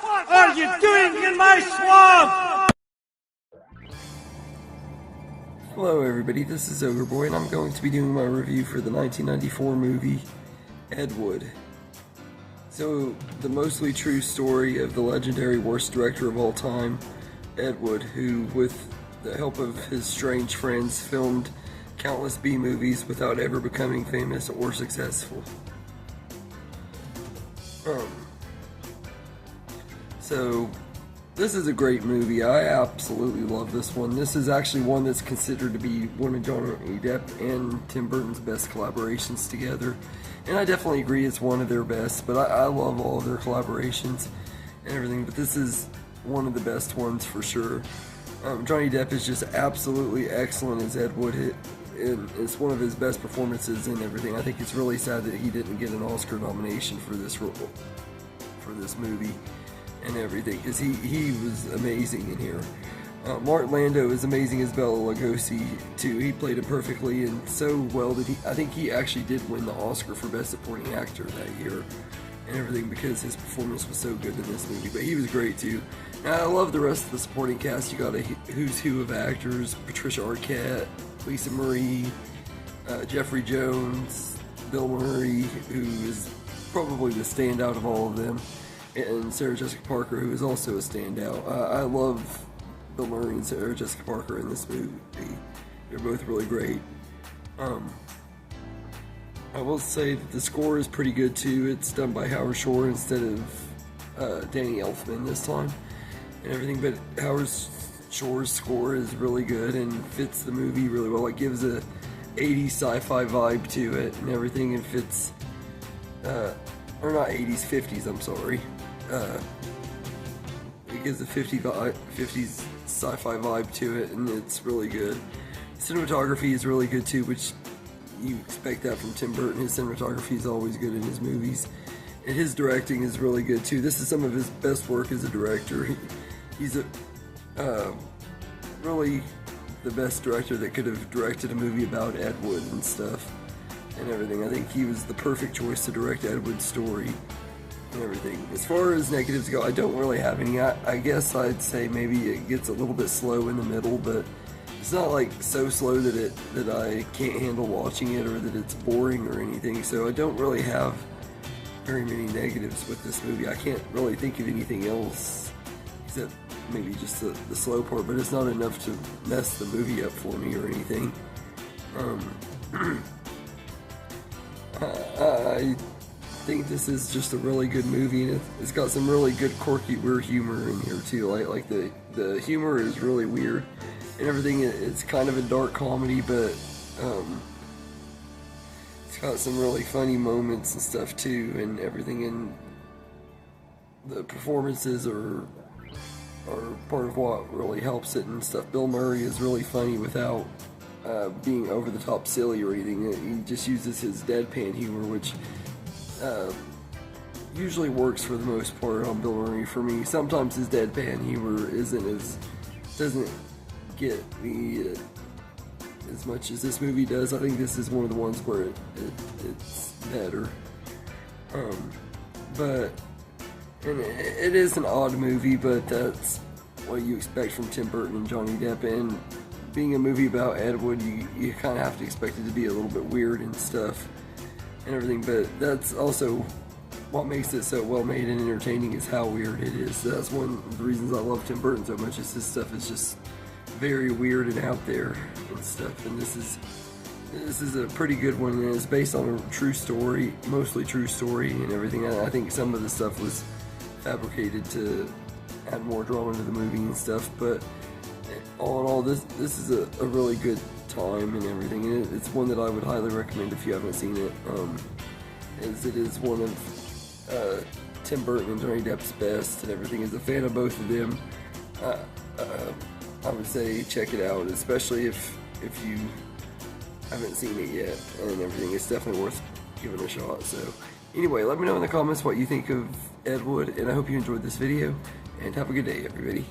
What are you doing in my swamp? Hello everybody, this is Ogre Boy, and I'm going to be doing my review for the 1994 movie, Ed Wood. So, the mostly true story of the legendary worst director of all time, Ed Wood, who, with the help of his strange friends, filmed countless B-movies without ever becoming famous or successful. So, this is a great movie. I absolutely love this one. This is actually one that's considered to be one of Johnny Depp and Tim Burton's best collaborations together. And I definitely agree it's one of their best, but I love all of their collaborations and everything, but this is one of the best ones for sure. Johnny Depp is just absolutely excellent as Ed Wood, and it's one of his best performances and everything. I think it's really sad that he didn't get an Oscar nomination for this role, for this movie and everything, because he was amazing in here. Mark Lando is amazing as Bela Lugosi too. He played him perfectly and so well that I think he actually did win the Oscar for Best Supporting Actor that year and everything, because his performance was so good in this movie. But he was great too. Now, I love the rest of the supporting cast. You got a who's who of actors: Patricia Arquette, Lisa Marie, Jeffrey Jones, Bill Murray, who is probably the standout of all of them, and Sarah Jessica Parker, who is also a standout. I love Bill Murray and Sarah Jessica Parker in this movie. They're both really great. I will say that the score is pretty good too. It's done by Howard Shore instead of Danny Elfman this time and everything, but Howard Shore's score is really good and fits the movie really well. It gives a 80s sci-fi vibe to it and everything, and fits, or not 80s, 50s, I'm sorry. It gives a 50s sci-fi vibe to it, and it's really good. Cinematography is really good too, which you expect that from Tim Burton. His cinematography is always good in his movies, and his directing is really good too. This is some of his best work as a director. He's really the best director that could have directed a movie about Ed Wood and stuff and everything. I think he was the perfect choice to direct Ed Wood's story and everything. As far as negatives go, I don't really have any. I guess I'd say maybe it gets a little bit slow in the middle, but it's not like so slow that I can't handle watching it or that it's boring or anything. So I don't really have very many negatives with this movie. I can't really think of anything else except maybe just the slow part, but it's not enough to mess the movie up for me or anything. I think this is just a really good movie, and it's got some really good quirky weird humor in here too. Like the humor is really weird and everything. It's kind of a dark comedy, but it's got some really funny moments and stuff too and everything, and the performances are part of what really helps it and stuff. Bill Murray is really funny without being over the top silly or anything. He just uses his deadpan humor, which usually works for the most part on Bill Murray for me. Sometimes his deadpan humor doesn't get me as much as this movie does. I think this is one of the ones where it's better. And it is an odd movie, but that's what you expect from Tim Burton and Johnny Depp. And being a movie about Ed Wood, you kind of have to expect it to be a little bit weird and stuff and everything, but that's also what makes it so well made and entertaining, is how weird it is. That's one of the reasons I love Tim Burton so much, is his stuff is just very weird and out there and stuff. And this is a pretty good one, and it's based on a true story, mostly true story and everything. I think some of the stuff was fabricated to add more drama to the movie and stuff, but all in all, this is a really good time and everything, and it's one that I would highly recommend if you haven't seen it, as it is one of Tim Burton and Johnny Depp's best and everything. As a fan of both of them, I would say check it out, especially if you haven't seen it yet and everything. It's definitely worth giving a shot. So anyway, let me know in the comments what you think of Ed Wood, and I hope you enjoyed this video, and have a good day, everybody.